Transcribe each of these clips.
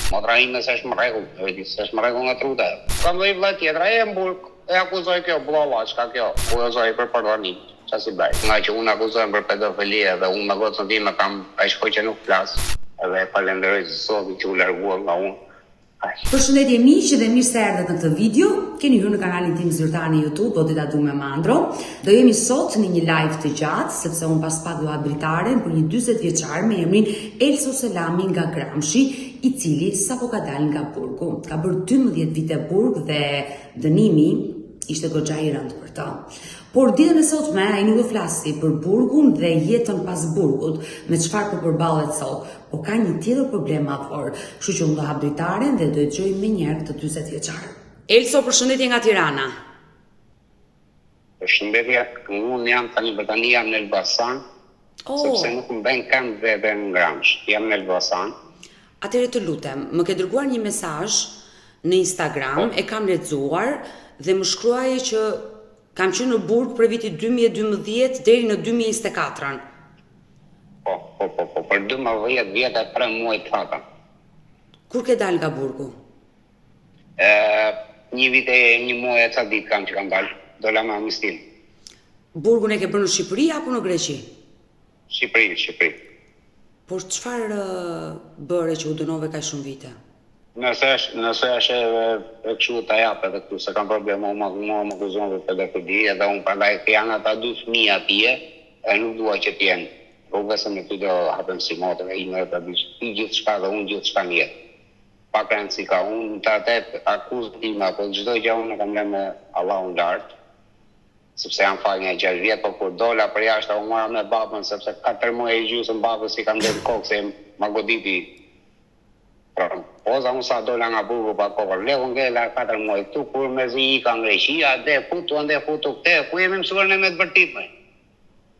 Motra ime s'është më rregull, s'është më rregull nga truta. Kam dhe i vëlla tjetër, e në burg, e akuzoj kjo blova, çka kjo? Akuzoj për përdorim. Qa si baj? Nga që unë akuzojnë për pedofilia dhe unë me gocën time kam ai shkoj që nuk flas. Edhe falenderoj Zotin që u largua nga unë. Përshëndetje miq dhe mirë se erdhët në këtë video. Keni hyrë në kanalin tim zyrtar në YouTube, Odeta Dume Mandro. Do jemi sot në një live të gjatë, sepse unë pas pak do habilitaren për një 40 vjeçar me emrin Elso Selami nga Gramshi, i cili sapo ka dalë nga burgu. Ka bërë 12 vite burg dhe dënimi ishte goxha i rëndë për ta. Por ditën e sotme ai nuk do flasi për burgun dhe jetën pas burgut, me çfarë po përballet sot, po ka një tjetër problem madhor. Kështu që unë do hap dritaren dhe do e dëgjoj më njëherë këtë 40 vjeçar. Elso, përshëndetje nga Tirana. Përshëndetje, unë jam tani jam në Elbasan, sepse nuk më bën kënd dhe në Gramsh. Jam në Elbasan. Atëherë të lutem, më ke dërguar një mesazh në Instagram, e kam lexuar dhe më shkruaje që kam qenë në burg për vitin 2012 deri në 2024. Po, për 12 vjetë e 3 muaj të fata. Kur ke dalë nga burgu? Një muaj e ca ditë kam që kam dalë, dola me amnistin. Burgun e ke bërë në Shqipëri apo në Greqi? Shqipëri. Por çfarë bëre që u dënove kaq shumë vite? Nëse është e kështu ta jap edhe këtu, se kam probleme më akuzon për pedofili, edhe unë prandaj janë ata 2 fëmijë atje, e nuk dua që të jenë. Rrugëse me ty do hapem si motrë, ime dhe ti gjithçka dhe unë gjithçka në jetë. Pa rëndësi ka unë të atë akuzë time, apo çdo gjë unë kam lënë me Allahun lart, sepse jam fal nga 6 vjet, po kur dola për jashtë u mora me babën, sepse 4 muaj e gjysmë babës i kam dhënë kokë se ma goditi. Poza unë sa dola nga burgu pa kokër, lehu ngella 4 muaj këtu, kur me zi i ka në Greqia, dhe futu këte, ku jemi mësuar në me të vërtitme.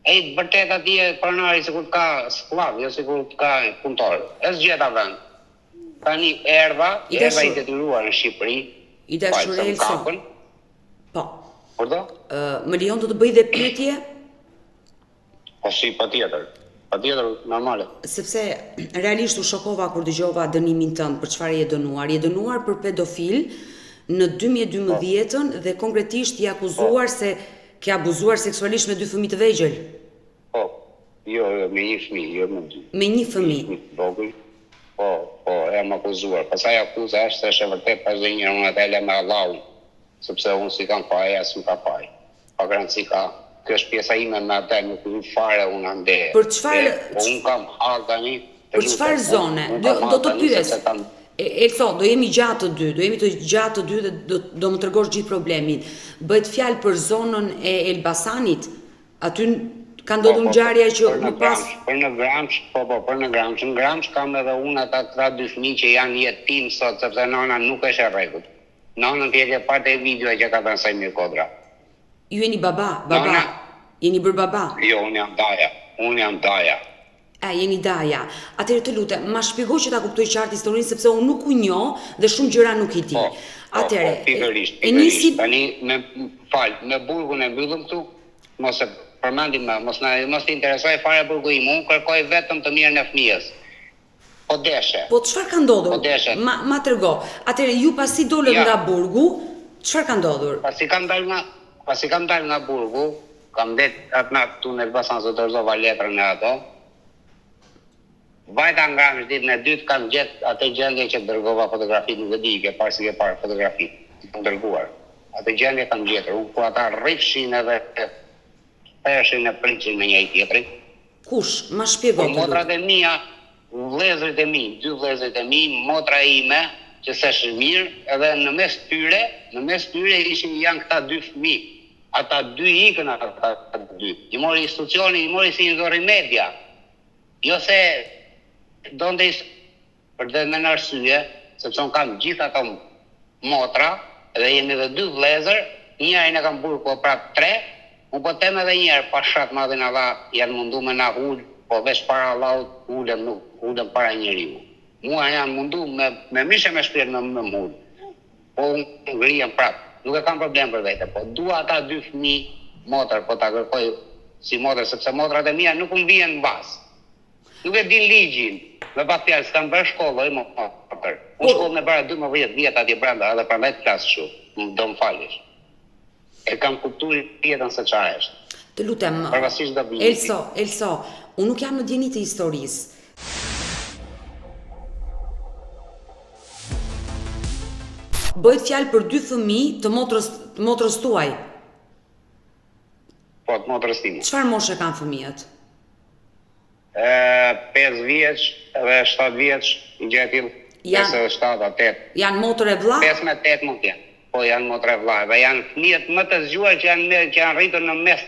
E të vërtet atje pronari sikur të ka sklav, jo sikur të ka punëtor. E s'gjeta vend. Tani erdha i detyruar në Shqipëri. I dashur Elso. Po. Por do? Më lejon të bëj dhe pyetje? Po si, patjetër, normale. Sepse realisht u shokova kur dëgjova dënimin tënd për çfarë je dënuar. Je dënuar për pedofil në 2012 dhe konkretisht je akuzuar se ke abuzuar seksualisht me 2 fëmijë të vegjël. Po, jo, me 1 fëmijë, jo me 2. Me 1 fëmijë. Po, jam akuzuar. Pastaj akuza është se është e vërtet pas dhe njërë unë atë e le me Allahun, sepse unë si kam faj, as nuk ka faj. Pa rëndësi ka. Kjo është pjesa ime me atë, nuk u fare unë ande. Për çfarë? Unë kam hak tani. Për çfarë zone? Do të pyes. Elso, do jemi gjatë të dy dhe do më tregosh gjithë problemin. Bëhet fjalë për zonën e Elbasanit? Aty ka ndodhur ngjarja që më pas për në Gramsh, për në Gramsh. Në Gramsh kam edhe unë ata 2 fëmijë që janë jetim sot, sepse nana nuk është e rregullt. Nana tjetër parte e videoja që ka dhënë Sajmir Kodra. Ju jeni baba? Jeni bërë baba? Jo, unë jam daja. Jeni daja. Atëherë të lutem, ma shpjegoj që ta kuptoj qartë historinë, sepse unë nuk u njoh dhe shumë gjëra nuk i di. Atëherë, pikërisht. Tani në burgun e mbyllëm këtu, mos e përmendim më, mos të interesoj fare burgu im, unë kërkoj vetëm të mirën e fëmijës. Po deshe. Po çfarë ka ndodhur? Po deshe. Ma trego. Atëherë ju pasi dolët nga burgu, çfarë ka ndodhur? Pasi kam dalë nga burgu, kam det atë natë tu në Elbasan se dorëzova letrën e ato. Vajta nga Gramsh ditën e dytë kam gjetë atë gjendje që dërgova fotografitë, nuk e di, ke parë si ke parë fotografitë, kam dërguar. Atë gjendje kam gjetur, unë ku ata rrifshin edhe peshin e priqin me njëri tjetrin. Kush? Ma shpjego të lutem. Motrat e mia, vëllezërit e mi, 2 vëllezërit e mi, motra ime, që s'është mirë, edhe në mes tyre janë këta 2 fëmijë. Ata 2 ikën ata 2. I mori institucioni, i mori si një media. Jo se donte për dhe me në arsye, sepse unë kam gjithë ato motra, edhe jemi edhe 2 vëllezër, njërin e kam burë po prap 3, unë po tem edhe njërë pashat madhin Allah janë mundu me na hullë, po vesh para Allahut hullëm para njeriu. Mua janë mundu me mishe me shpirt me mullë, po unë ngrijem prap, nuk e kam problem për vete, po dua ata 2 fëmijë motër, po ta kërkoj si motër, sepse motrat e mia nuk më vjen në bas. Nuk e din ligjin. Me pa fjalë, s'kam bërë shkollë, motër. Unë shkollën e bëra 12 vjet atje brenda, edhe prandaj të flas kështu. Do më falësh. E kam kuptuar jetën se çfarë është. Të lutem. Përveçse do vi. Elso, unë nuk jam në djeni të historisë. Bëhet fjalë për 2 fëmijë të motrës tuaj. Po, të motrës time. Çfarë moshe kanë fëmijët? 5 vjeç dhe 7 vjeç, i gjetil, 7, 8. Janë motër e vlla? 5 me 8 mund t'janë. Po janë motër e vlla, dhe janë fëmijët më të zgjuar që janë rritur në mes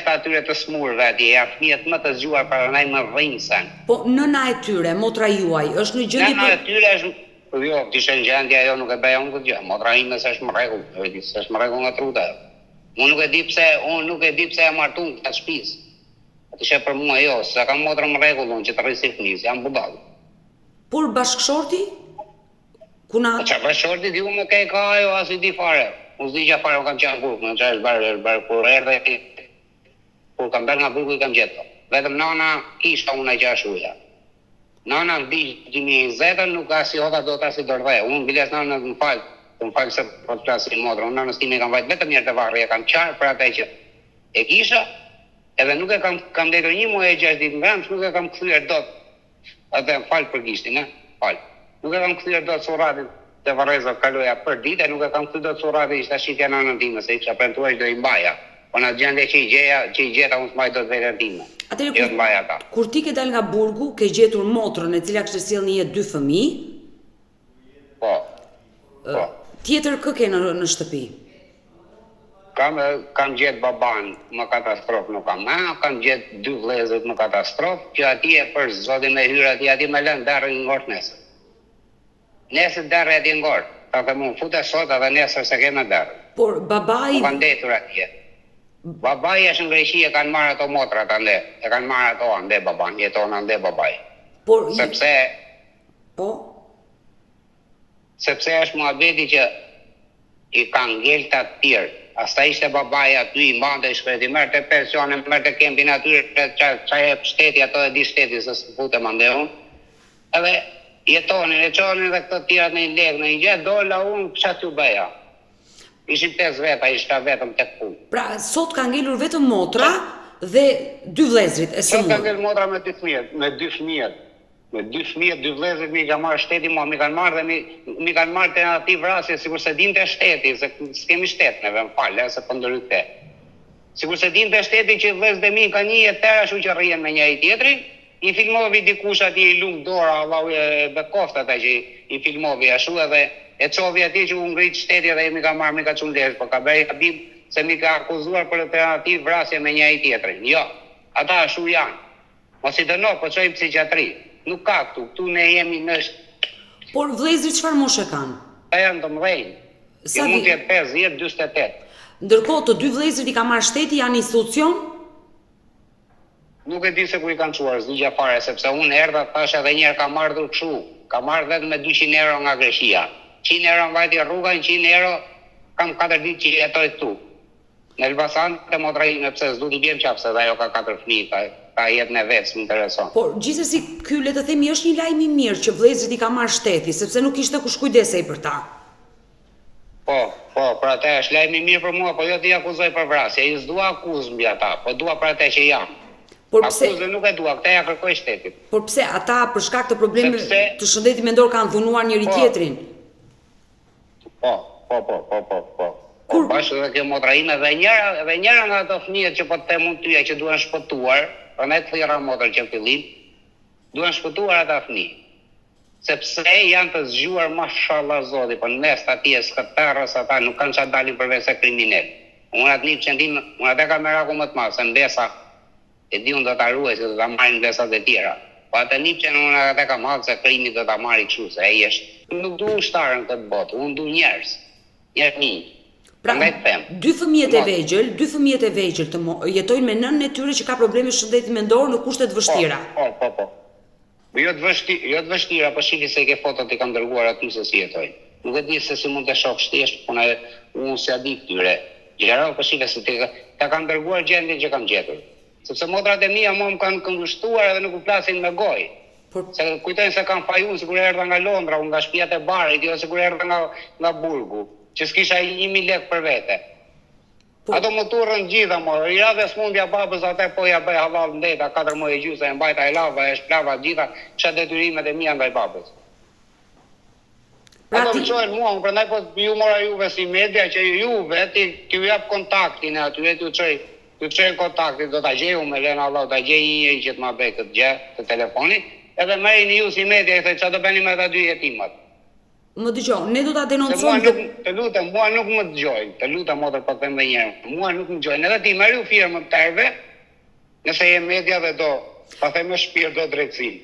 të atyre të smurëve atje, janë fëmijët më të zgjuar para ndaj më rrinjsen. Po nëna e tyre, motra juaj, është në gjendje Nëna e tyre është jo, t'ishte në gjendje ajo nuk e bëja unë këtë gjë. Motra ime s'është më rregull, s'është më rregull nga truta. Unë nuk e di pse e martu në këtë shtëpisë. Ishe për mua jo, se kam motrë më rregullon që të rrisi fëmijës, jam budall. Por bashkëshorti? Çfarë bashkëshorti di unë nuk e ka ajo, as i di fare. Unë s'di që fare, unë kam qenë burg, në çfarë bërë kur erdhe, kur kam bërë nga burgu i kam gjetur. Vetëm nana kishta unë që ashuja. Nana në 2020 nuk ka si hota do ta si dordhe. Unë biles nana më falë se po të flasin motrë. Unë nanës time kam vajt vetëm njerë të varri, e kam qarë për atë që e kisha. Edhe nuk e kam detur 1 muaj e 6 ditë ngrams, nuk e kam kthyer dot. Atë fal për gishtin, fal. Nuk e kam kthyer dot surratin te Varreza kaloja për ditë, nuk e kam kthyer dot surratin, ishte shitja në anën time, se isha premtuar do i mbaja. Po na gjendje që i gjeta unë smaj dot vetën time. Atëherë kur ti ke dal nga burgu, ke gjetur motrën e cila kishte sjellë në jetë 2 fëmijë? Po. Tjetër kë ke në shtëpi? Kam gjetë baban më katastrofë nuk kam gjetë 2 vëllezër më katastrofë, që atje për zotin me hyrë atje me lënë darë në ngort nesër. Nesër darë atje ngort, ta të mund fute sot edhe nesër se keme darë. Por babai... Më kanë detur atje. Babai është në Greqi, e kanë marrë ato motrat ande, e kanë marrë ato ande baban, jeton ande babai. Por... Sepse... Po? Sepse është muhabeti që i kanë ngel të tjerë. Asta ishte babaja aty, i mbante i shkreti, mërë të pensionin, mërë të kempin atyre, që e shteti, ato e di shteti, se së fute mande unë. Edhe jetonin, e qonin dhe këtë tjerat në i legë, në i gjithë, dolla unë, që t'ju bëja. Ishim 5 veta, ishta vetëm të punë. Pra, sot ka ngelur vetëm motra dhe 2 vëllezrit, e së Sot ka ngelur motra me 2 fëmijët, me 2 fëmijët. Me 2 fëmijët, 2 vëllezrit mi ka marrë shteti mua, mi kanë marrë dhe mi kanë marrë të ati vrasje, sikur se dinte shteti, se s'kemi shtet neve, më falë, se po ndërryte. Sikur se dinte shteti që vëllezët e mi ka një jetër ashtu që rrien me njëri tjetrin, i filmovi dikush ati i lumë dora, Allahu e bekofta ata që i filmovi ashtu edhe e qovi ati që u ngrit shteti dhe mi ka marrë, mi ka qunë lesh, po ka bëri habib se mi ka akuzuar për të ati vrasje me njëri tjetrin. Jo, ata ashtu janë. Mos i dëno, po çojmë psikiatri. Nuk ka këtu ne jemi në... Por vëllezrit çfarë moshe kanë? Ta janë të mëdhenj. Sa mund të jetë 50, 48. Ndërkohë të 2 vëllezrit i ka marrë shteti, janë institucion? Nuk e di se ku i kanë çuar, s'digja fare, sepse unë erdha thash edhe një herë kam ardhur kështu. Kam ardhur vetëm me 200 euro nga Greqia. 100 euro mbajti rruga, 100 euro kam 4 ditë që jetoj këtu. Në Elbasan te motra ime pse s'du t'i bjem qafse dhe ajo ka 4 fëmijë, ka jetën e vetë, s'më intereson. Por gjithsesi ky le të themi është një lajm i mirë që vëllezrit i ka marrë shteti, sepse nuk kishte kush kujdesej për ta. Po, për atë është lajm i mirë për mua, po jo t'i akuzoj për vrasje, i s'dua akuzë mbi ata, po dua për atë që jam. Por pse? Akuzën nuk e dua, këtë ja kërkoj shtetit. Por pse ata për shkak të problemeve të shëndetit mendor kanë dhunuar njëri tjetrin? Po. Bashkë dhe kjo motra ime dhe njëra nga ato fëmijët që po të them unë tyja që duhen shpëtuar, prandaj të thira motrën që në fillim, duhen shpëtuar ata fëmijë. Sepse janë të zgjuar mashallah zoti, po në mes të atje skëtarës ata nuk kanë çfarë dalin përveç se kriminal. Unë atë një qëndim, unë atë ka meraku më të madh, se mbesa e di unë do ta ruaj se do ta marrin mbesat e tjera. Po atë një që unë atë ka marrë se krimi do ta marri kështu se ai është. Nuk du ushtarën këtë botë, unë du njerëz. Njerëz. Pra, 2 fëmijët e vegjël të jetojnë me nënën e tyre që ka probleme shëndeti mendor në kushte të vështira. Po. Jo të vështira, po shiki se ke fotot i kam dërguar aty se si jetojnë. Nuk e di se si mund të shoh shtesht, po unë s'ja di këtyre. Gjëra, po shiki se ta kam dërguar gjendjen që kam gjetur. Sepse motrat e mia mua më kanë këngështuar edhe nuk u flasin me gojë. Se kujtojnë se kam fajun, sikur erdha nga Londra, unë nga shtëpiat e barit, jo sikur erdha nga burgu, që s'kisha 1.000 lekë për vete. Ato më turrën gjitha, i radhe smundja babës atë po ja bëj halal ndeta, 4 muaj e gjysë, e mbajta e lava, e shplava gjitha, kisha detyrimet e mia ndaj babës. Ato më qojnë mua, unë prandaj po ju mora juve si media, që juve t'ju jap kontaktin e atyre, t'ju çojnë kontaktin, do ta gjej unë me lena Allah, do ta gjej një që t'ma bëj këtë gjë të telefonit, edhe merrini ju si media, e thë çfarë do bëni me ata 2 jetimat. Më dëgjoj, ne do ta denoncojmë. Të lutem, mua nuk më dëgjojnë. Të lutem motër po them edhe një herë. Mua nuk më dëgjojnë. Edhe ti merru firmën tërve, nëse je media dhe do, ta them me shpirt do drejtësinë.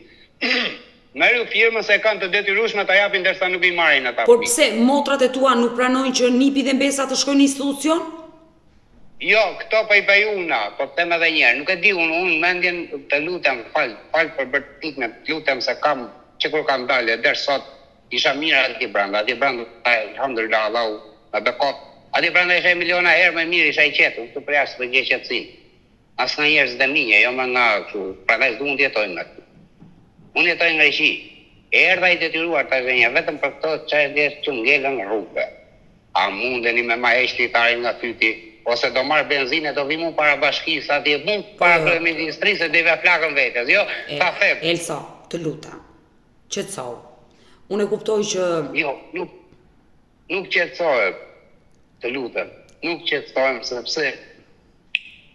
Merru firmën se kanë të detyrueshme ta japin ndërsa nuk I marrin ata. Por pse motrat e tua nuk pranojnë që nipi dhe mbesa të shkojnë në institucion? Jo, këto po I bëj una, po them edhe një herë. Nuk e di unë mendjen, të lutem, fal për bërtikën, të lutem se kam që kur kam dalë deri sot isha mirë ati branda, alhamdulillah, Allahu me bekot. Ati branda isha miliona herë më mirë, isha I qetë, të përjashtë për gjë qetësi. As nga njerëz dhe minje, jo më nga kështu, prandaj s'du unë jetojnë nga këtu. Unë jetoj nga Greqi. Erdha I detyruar të zhenja, vetëm për këto që që ngellën në rrugë. A mundeni me ma heqlitarin nga fyti, ose do marrë benzine, do vi mu para bashkisë, atje mu para kryeministrisë, dhe ve flakën vetës, jo, ta them. Elsa, të lutem, qetësau. Unë e kuptoj që... Jo, nuk qetësohem, të lutem, nuk qetësohem, sepse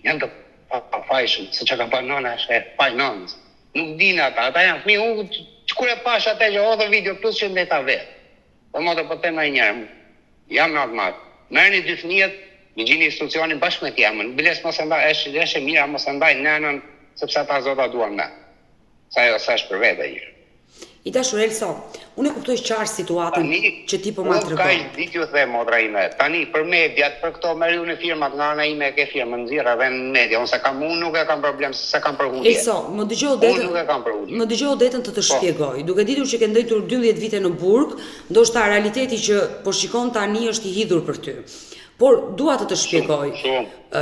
janë të pafajshëm, se që ka pa nona është e paj nonës. Nuk din ata janë fmi, unë që kur e pash atë që hodhë video plus që ndeta vetë. Po motë po tema I njerë, jam në atë matë. Merrni 2 fëmijët, I gjini institucionin bashkë me t'jamën, biles mos e ndaj, eshe mira mos e ndaj nënën, sepse ata zota duan me. Sa jo sa është për vete I. I dashur Elsa, unë e kuptoj qartë situatën që ti po ma tregon. Unë ka ditë ju them motra ime. Tani për mediat, për këto merri unë firmat nga ana ime ke firmën nxirra dhe në media. Unë nuk e kam problem se kam për hundje. Elsa, më dëgjoj detën. Unë nuk e kam për hundje. Më dëgjoj detën të shpjegoj. Duke ditur që ke ndëjtur 12 vite në burg, ndoshta realiteti që po shikon tani është I hidhur për ty. Por dua të shpjegoj.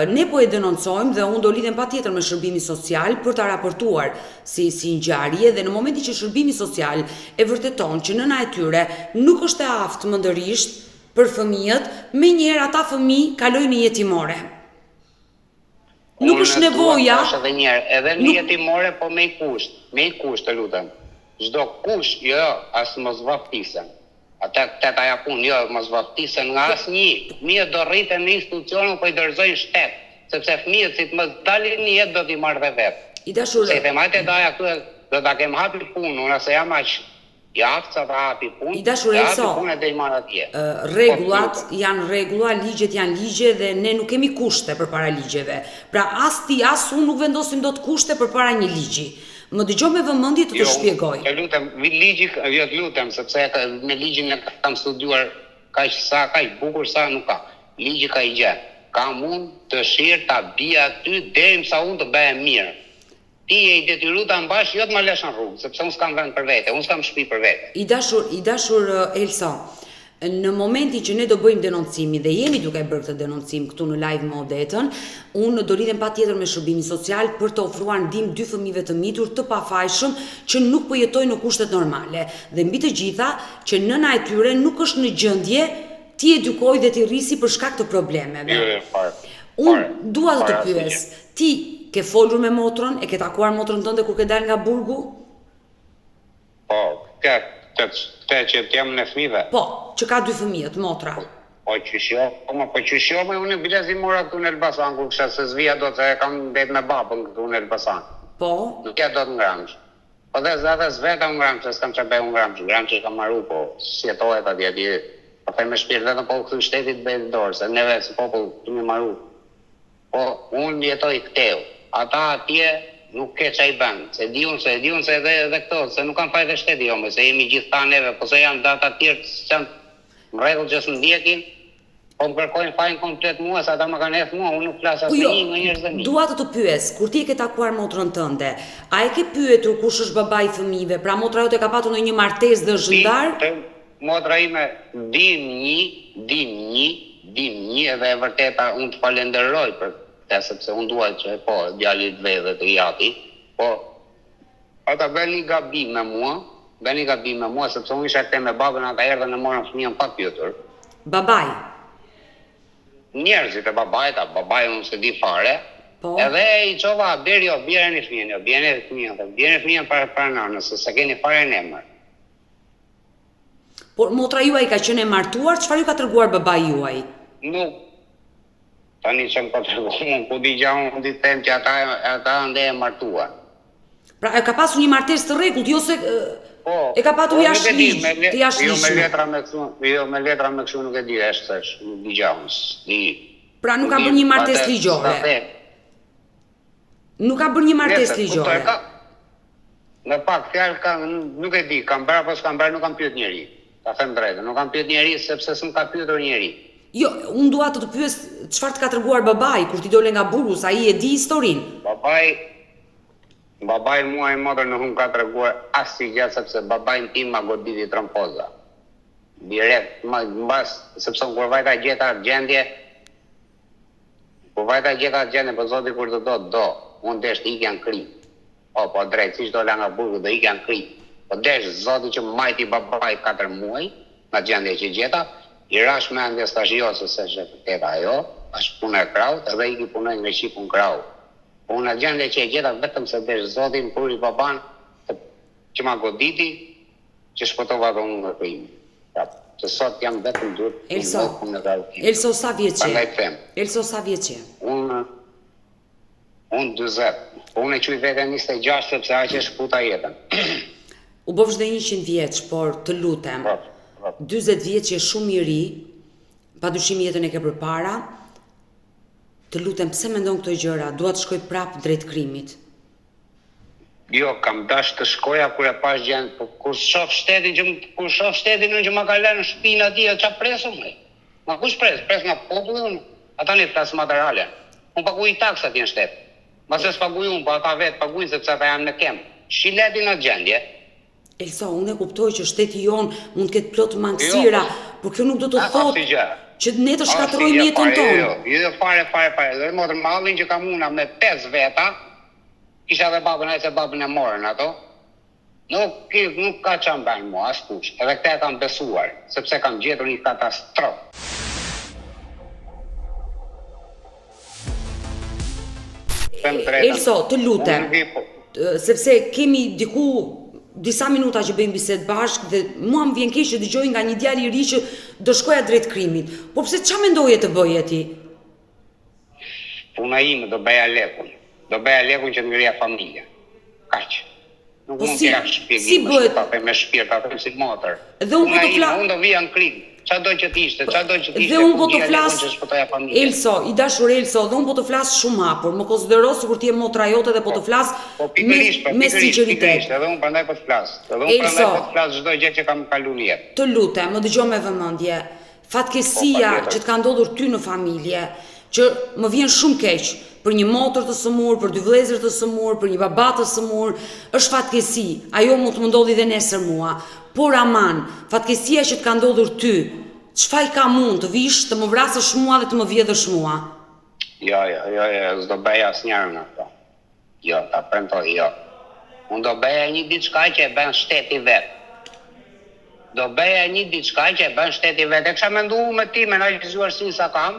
Ne po e denoncojmë dhe unë do lidhem patjetër me shërbimi social për ta raportuar si ngjarje dhe në momentin që shërbimi social e vërteton që nëna e tyre nuk është e aftë mëndërisht për fëmijët, menjëherë ata fëmijë kalojnë në jetimore. Nuk është nevoja. Edhe në jetimore po me I kusht, të lutem. Çdo kush, jo, as mos vaftisen. Ata këta japun, jo, mos vaftisen nga asnjë. Fëmijët do rriten në institucion, po I dorëzojnë shtet, sepse fëmijët si të mos dalin në jetë do t'i marrë dhe vetë. I dashur. Se thematë daja këtu do ta kem hapi punën, nëse jam aq I aftë sa ta hapi punë. I dashur Elsa. Punën do I marr atje. Rregullat janë rregulla, ligjet janë ligje dhe ne nuk kemi kushte përpara ligjeve. Pra as ti as unë nuk vendosim dot kushte përpara një ligji. Më dëgjoj me vëmendje të shpjegoj. Jo, lutem, ligji, jo të lutem, sepse me ligjin e kam studiuar kaq bukur sa nuk ka. Ligji ka I gjë. Kam unë dëshirë ta bija aty derisa unë të bëhem mirë. Ti je I detyruar ta mbash, jo të ma lësh në rrugë, sepse unë s'kam vend për vete, unë s'kam shtëpi për vete. I dashur Elsa, në momentin që ne do bëjmë denoncimin dhe jemi duke bërë këtë denoncim këtu në live me Odetën, unë do lidhem patjetër me shërbimin social për të ofruar ndihmë 2 fëmijëve të mitur të pafajshëm që nuk po jetojnë në kushtet normale. Dhe mbi të gjitha që nëna e tyre nuk është në gjendje ti edukoj dhe ti rrisi për shkak të problemeve. Unë dua të pyes, ti ke folur me motrën, e ke takuar motrën tënde kur ke dalë nga burgu? Po, Te që t'jam në fëmijëve? Po, që ka 2 fëmijët, motra. Po qysho, unë bilezi mora këtu në Elbasan, kur kësha se zvija do të kam det me babën këtu në Elbasan. Po? Nuk ja do të ngramsh. Po dhe zveta ngramsh, se s'kam që bëj ngramsh I kam marru, po sjetohet atje. Po të me shpirë vetëm po këtu shtetit bëjt dorë, se neve si popull të me marru. Po unë jetoj këteu, ata atje nuk ke çaj bën, se diun se edhe këto, se nuk kanë fajtë shteti jo, se jemi gjithë ta neve, po se janë data tjerë që janë në rregull që s'u ndjekin, po më kërkojnë fajin komplet mua, se ata më kanë hedhur mua, unë nuk flas as një nga njerëz dhe mi. Dua të pyes, kur ti e ke takuar motrën tënde, a e ke pyetur kush është babai I fëmijëve? Pra motra jote ka patur ndonjë martesë dhe zhëndar? Motra ime dim një edhe e vërteta unë të falenderoj për sepse unë dua që po djali të vedhe të jati, po ata bën një gabim me mua, sepse unë isha këte me babën, ata erdhën e morën fëmijën pa pyetur. Babaj. Njerëzit e babaj unë se di fare. Po. Edhe i qova, deri bjereni fëmijën para nanës, se keni fare në emër. Por motra juaj ka qenë e martuar, çfarë ju ka treguar babai juaj? Nuk. Tani që më ka treguar, ku di gja unë di them që ata ande e martuar. Pra e ka pasur një martesë të rregullt, jo se e ka patur jashtë ligj, të jashtëligjshme. Jo me letra me kështu nuk e di, është nuk di gja unë. Pra nuk ka bërë një martesë ligjore. Nuk ka bërë një martesë ligjore. Në pak fjalë nuk e di, kam bërë apo s'kam bërë, nuk kam pyet njeri. Ta them drejtën, nuk kam pyet njeri sepse s'm ka pyetur njeri. Jo, unë dua të pyes çfarë të ka treguar babai kur ti dole nga Burgus, ai e di historinë. Babai mua e motër nuk më ka treguar asgjë sepse babai tim ma goditi trompoza. Direkt, mbas sepse kur vajta gjeta gjendje, po zoti kur të do, unë desh të ikja në kri. Po drejt, si dola nga Burgu, do ikja në kri. Po desh zoti që majti babai 4 muaj, nga gjendje që gjeta, i rash me ndjes tash jo, se është vërtet ajo, është punë e kraut, edhe iki punoj me shipun krau. Po unë në gjendje që e gjeta vetëm se desh zoti më puri baban, që ma goditi, që shpëtova dhe unë nga krim. Që sot jam vetëm duhet Elso sa vjeqe? Elso sa vjeqe? Unë 20. Unë e quj vete 26 sepse aq e shputa jetën. U bëvsh dhe 100 vjeç, por të lutem, 40 vjeç je shumë i ri, padyshim jetën e ke përpara, të lutem pse mendon këto gjëra, dua të shkoj prapë drejt krimit. Jo, kam dash të shkoja kur e pash gjend, kur shoh shtetin që ma ka lënë në shtëpinë atij, ç'a presu më? Ma kush pres? Pres nga populli unë? Ata ne flas materiale. Unë paguaj taksa atje në shtet. Mase s'paguaj unë, po ata vetë paguajnë sepse ata janë në kem. Shiletin në gjendje. Elsa, unë e kuptoj që shteti jon mund të ketë plot mangësira, por kjo nuk do të thotë që ne të shkatërrojmë jetën tonë. Jo, fare. Dhe motër mallin që kam una me 5 veta, kisha dhe babën ai se babën e morën ato. Nuk ka çam bën mua askush. Edhe këtë kam besuar, sepse kam gjetur një katastrofë. Elso, të lutem, sepse kemi diku disa minuta që bëjmë bisedë bashkë dhe mua më vjen keq që dëgjoj nga një djalë i ri që do shkoja drejt krimit. Po pse ç'a mendoje të bëje ti? Puna ime do bëja lekun. Do bëja lekun që të ngriha familja. Kaq. Nuk mund të jap shpjegim me shpirt atë si motër. Dhe unë do vija në krim. Çado që të ishte. Dhe unë po të flas, Elso, i dashur Elso, dhe unë po të flas shumë hapur, më konsidero sikur ti je motra jote dhe po të flas me sinqeritet. Edhe unë prandaj po të flas. Çdo gjë që kam kaluar në jetë. Të lutem, më dëgjoj me vëmendje. Fatkesia që të ka ndodhur ty në familje, që më vjen shumë keq për një motër të sëmur, për 2 vëllezër të sëmur, për një baba të sëmur, është fatkesi. Ajo mund të më ndodhi dhe nesër mua. Por aman, fatkesia që të ka ndodhur ty, çfarë ka mund të vish, të më vrasësh mua dhe të më vjedhësh mua? Jo, s'do bëj asnjërin nga këto. Jo, ta premtoj, jo. Unë do bëja një diçka që e bën shteti vet. E kisha menduar me ti, me na gjuar si sa kam,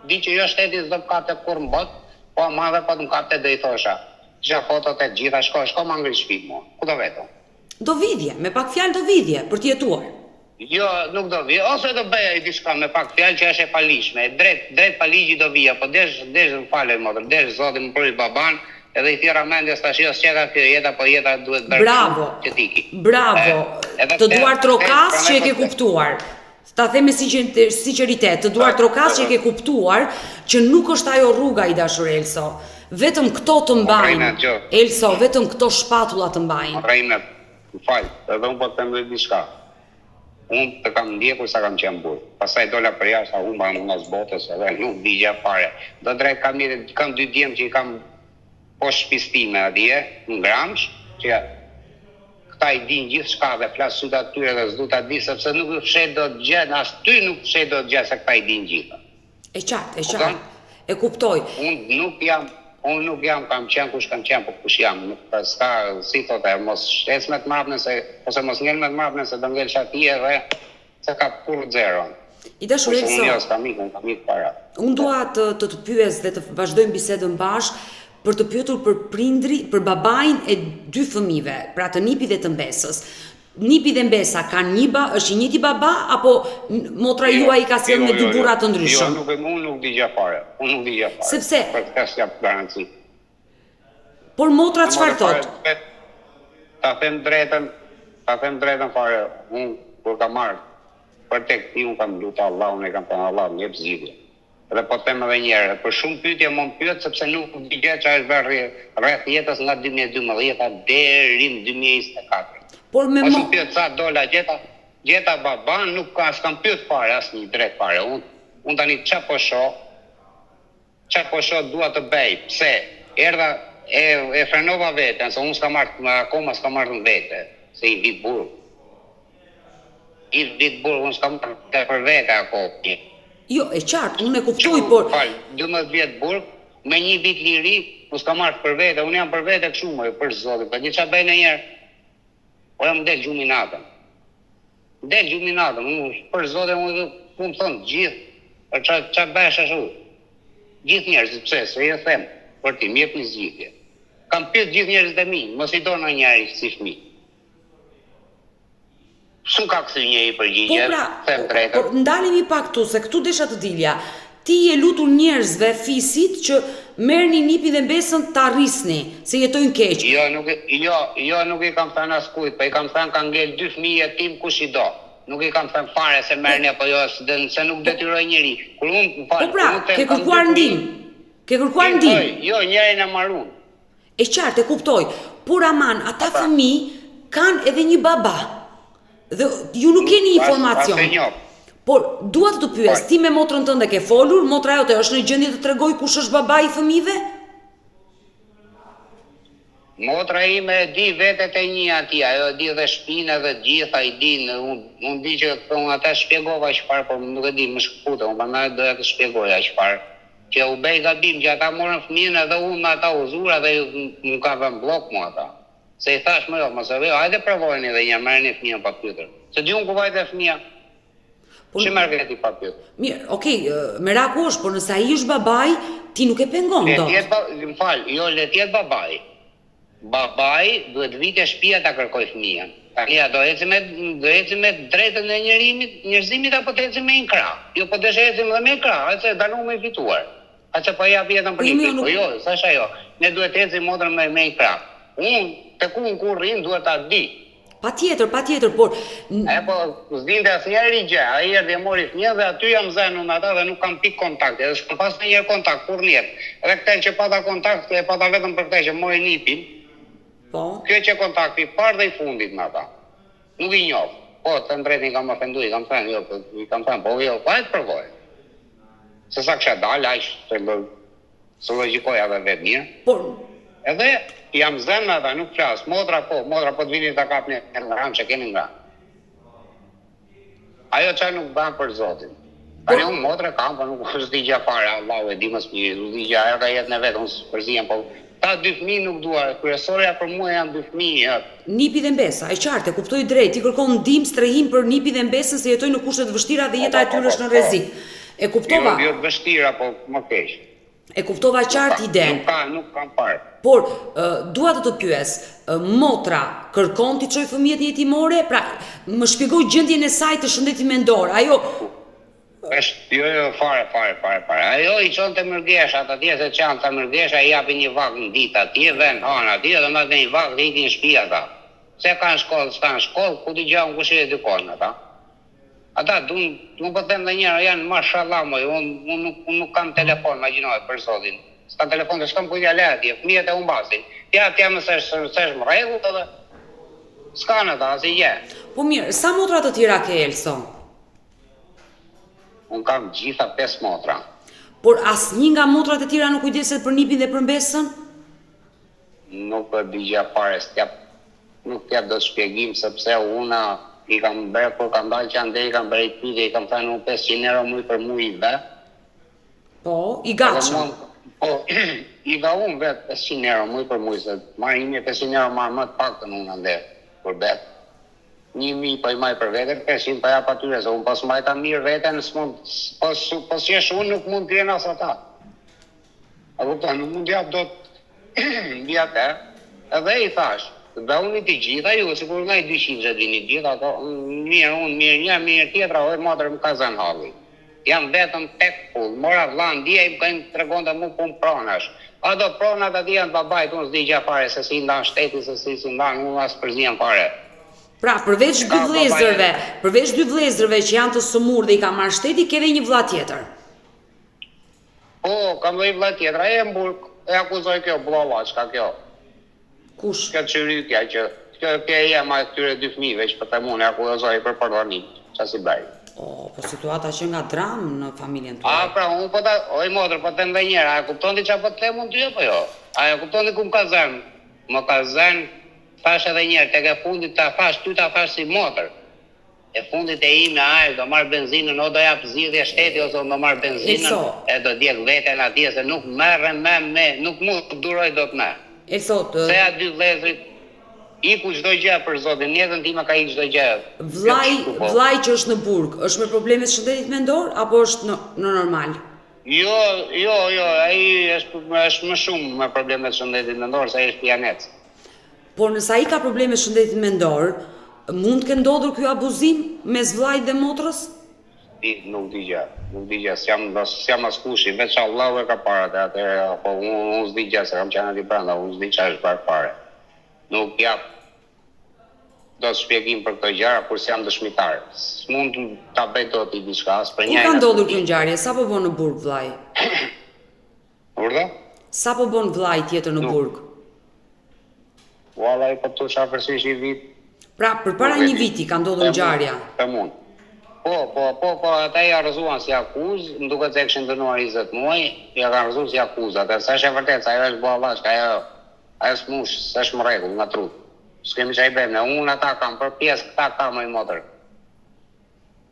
di që jo shteti s'do kapte kur në botë, po madhe po të më kapte do i thosha. Kisha fotot e gjitha, shko ma ngri shtëpi mua. Ku do veto? Do vidhje, me pak fjalë do vidhje, për të jetuar. Jo, nuk do vije, ose do bëja i diçka me pak fjalë që është e palishme, drejt paligji do vija, po desh më falë motër, desh zoti më prit baban, edhe i thirra mendjes tash jo s'ka kjo jeta, po jeta duhet bërë. Bravo, të duar trokas që e ke kuptuar. Ta them me sinqeritet, të duar trokas që e ke kuptuar që nuk është ajo rruga i dashur Elso. Vetëm këto të mbajnë. Elso, vetëm këto shpatulla të mbajnë. Fal, edhe unë po të them diçka. Unë të kam ndjekur sa kam qenë burr. Pastaj dola për jashtë, humba nga botës edhe nuk digja fare. Do drejt kam 2 djem që i kam poshtë shtëpisë time atje, në Gramsh, që këta i din gjithçka dhe flas syt atyre dhe s'du ta di sepse nuk fshet dot gjë, as ty nuk fshet dot gjë se këta i din gjitha. E qartë. E kuptoj. Unë nuk jam unë nuk jam kam qenë kush kam qenë, po kush jam. Nuk s'ka, si thotë, mos shtes me të mrapën ose mos ngel me të mrapën se do ngel shati edhe se ka kur zero. I dashur Elso, Unë s'kam ikë para. unë dua të pyes dhe të vazhdojmë bisedën bashkë për të pyetur për për babain e 2 fëmijëve, pra të Nipi dhe të Mbesës. Nipi dhe Mbesa kanë është i njëjti baba apo motra juaj i ka sjellë me 2 burra të ndryshëm? Jo, unë nuk di gjë fare. Unë nuk di gjë fare. Sepse për të jap garanci. Por motra çfarë thotë? Ta them drejtën fare. Unë kur kam marrë për tek ti unë kam lutur Allahun, e kam thënë Allah më jep zgjidhje. Dhe po them edhe një herë, për shumë pyetje më pyet sepse nuk di gjë çfarë është bërë rreth jetës nga 2012 deri në 2024. Por me Mos pyet sa dola gjeta baban, nuk ka s'kam pyet fare asnjë drejt fare. Unë tani çfarë po shoh dua të bëj. Pse? Erdha e frenova veten, se unë akoma s'kam marrë në vete, se i vit burg. Unë s'kam marrë për vete akoma. Jo, e qartë, unë e kuptoj, por 12 vjet burg, me 1 vit liri, unë s'kam marrë për vete, unë jam për vete kështu më, për zotin, po çfarë bëj ndonjëherë? Ora më del gjumi natën. Unë për zotin unë më thon gjithë, çfarë bësh ashtu? Gjithë njerëzit, pse? Se e them, për ti më jep një zgjidhje. Kam pyet gjithë njerëzit e mi, mos i do ndonjëri si fëmijë. Shumë ka këthy një i përgjigje, them drejtë. Por ndalemi pak tu, se këtu desha të dilja. Ti je lutur njerëzve, fisit, që merrni Nipin dhe Mbesën ta rrisni, se jetojnë keq. Jo, nuk i kam thënë askujt, po i kam thënë ka ngel 2 fëmijë tim kush i do. Nuk i kam thënë fare se merrni apo jo, se nuk detyroj njeri. Kur unë Po pra, ke kërkuar ndihmë. Jo, njerin e marrun. E qartë, e kuptoj. Por aman, ata fëmijë kanë edhe një baba. Dhe ju nuk keni informacion. Por dua të pyes, ti me motrën tënde ke folur, motra jote është në gjendje të tregoj kush është baba i fëmijëve? Motra ime e di vetet e një atij, ajo e di dhe shpinë dhe gjitha i din. Unë di që unë ata shpjegova çfarë, por nuk e di më shkputë, unë prandaj doja të shpjegoja çfarë. Që u bëj gabim që ata morën fëmijën edhe unë me ata uzura dhe nuk ka vënë blok mua ata. Se i thash më jo, mos e vjo, hajde provojeni edhe një merrni fëmijën pa pyetur. Se di unë ku vajte fëmija. Që merr veti pa pyetur. Mirë, okay, meraku është, por nëse ai është babai, ti nuk e pengon dot. Më fal, jo le të jetë babai. Babai duhet vite shtëpia ta kërkoj fëmijën. Tani do ecim me drejtën e njerëzimit apo të ecim me një krah. Jo, po desh ecim edhe me krah, se dalon me fituar. Atë po jap jetën për një. Po jo, thash ajo. Ne duhet të ecim motrën me një krah. Unë tek unë kur rrin duhet ta di. Patjetër, por po s'dinte asnjëri gjë. Ai erdhi e mori fëmijën dhe aty jam zënë unë ata dhe nuk kam pik kontakt. Edhe s'kam pas ndonjëherë kontakt kur në jetë. Edhe këtë që pata kontakt, e pata vetëm për këtë që mori Nipin. Po. Kjo që kontakti i parë dhe i fundit me ata. Nuk i njoh. Po, të drejtë i kam ofenduar, i kam thënë, po jo, pa e provoj. Se sa kisha dalë, aq se logjikoj edhe vetë mirë. Por edhe jam zënë ata, nuk flas. Motra po të vini ta kapni ngan që keni ngan. Ajo çfarë nuk bën për Zotin. Tani unë motra kam, po nuk është di gjë fare, Allahu e di më së miri, nuk di gjë, ajo ka jetën e vet, unë përzihem, po ta 2 fëmijë nuk dua, kryesorja për mua janë 2 fëmijë. Nipi dhe Mbesa, e qartë, e kuptoj drejt, ti kërkon ndihmë, strehim për Nipi dhe Mbesën se jetojnë në kushte të vështira dhe jeta e tyre është në rrezik. E kuptova. Jo të vështira, po më keq. E kuptova qartë idenë. Nuk kam parë. Por dua të pyes, motra kërkon ti çoj fëmijët në jetimore, pra më shpjegoj gjendjen e saj të shëndetit mendor. Ajo jo, fare. Ajo i çonte mërgesha, atje se çanta mërgesha i japin një vak në ditë atje, vën han atje dhe më një vak dhe ikin në shtëpi ata. Se kanë shkollë, s'kan shkollë, ku di gjao kush e edukon ata. Ata du po them ndonjëherë janë mashallah, unë nuk kam telefon, imagjinoj për Zotin. S'kam telefon, të shkam kujtja le atje, fëmijët e humbasin. Ja më sesh më rregull edhe s'kan ata, asgjë. Po mirë, sa motra të tjera ke Elson? Unë kam gjitha 5 motra. Por asnjë nga motrat e tjera nuk kujdeset për Nipin dhe për Mbesën? Nuk e di gjë fare, nuk t'jap dot shpjegim sepse unë i kam bërë kur kam dalë që andej, i kam bërë pyetje, i kam thënë 500 euro muj për muj dhe. Po, i gatshëm. Po, i ka unë vetë 500 euro muj për muj, se marrë 1500 euro marrë më të pak të unë ndër për betë. 1000 po i maj për vetën, 500 po jap atyre, se unë pas majta mirë vetën, pas jesh unë nuk mund t'jen as ata. A kupton, nuk mund t'jap do të mbi atë, edhe i thash, dhe unë i të gjitha ju, si kur nga i 200 që dini gjitha, mirë unë, mirë një, mirë tjetra, oj matër më ka zënë halli. Jam vetëm tek pull, mora vlan, dje i kënë të regon të mu pun pronash. A do pronat ati janë babajt, unë s'di gja fare, se si ndan shteti, se si ndan, unë as përzien fare. Pra, përveç dy vlezërve që janë të sëmur dhe i ka marrë shteti, ke dhe një vlla tjetër. Po, kam dhe i vlla tjetër, e mburg, e akuzoj kjo, blova, qka kjo. Kush? Kjo qyrykja që, kjo e jema e këtyre 2 fëmijëve që për të mune, akuzoj për përdonim, që si bëj. O, po situata që nga dramë në familjen tuaj. A, pra, unë po ta, oj motër, po të ndaj njëra, a kupton ti që po të them unë ty apo jo? A e kupton ti ku më ka zënë? Më ka zënë, fash edhe njerë, tek e fundit ta fash, ty ta fash si motër. E fundit e ime, a do marrë benzinën, o do jap zgjidhje shteti, ose do marrë benzinën, e do djek veten atje, se nuk merrem me, nuk mund të duroj do të me. E sot, Se a dy vlezrit, iku çdo gjë për zotin, jetën time ka ikë çdo gjë. Vllai që është në burg, është me probleme të shëndetit mendor apo është në normal? Jo, ai është më shumë me probleme të shëndetit mendor, se ai është pianec. Por nësa ai ka probleme të shëndetit mendor, mund të ndodhur ky abuzim mes vllait dhe motrës? Nuk di gjë, s'jam as kushi, veç Allahu e ka parat e atëherë, apo unë s'di gjë, se kam qenë aty brenda, unë s'di çfarë është bërë fare. Nuk jap do të shpjegim për këto gjëra, kur s'jam dëshmitar. S'mund ta bëj dot i diçka as për një. Ku ka ndodhur kjo ngjarje? Sa po bën në burg vllai? Urdhë? Sa po bën vllai tjetër në burg? Vallai po të shafërsish i vit. Pra, përpara një viti ka ndodhur ngjarja. Për mund. Po, ata i arrëzuan si akuz, më duket se kishin dënuar 20 muaj, ja kanë arrëzuar si akuz. Atë sa është e vërtetë, ajo është bollaç, ajo smush, s'është më rregull nga trut. S'kemi çaj bëjmë, unë ata kam për pjesë, këta kam më motër.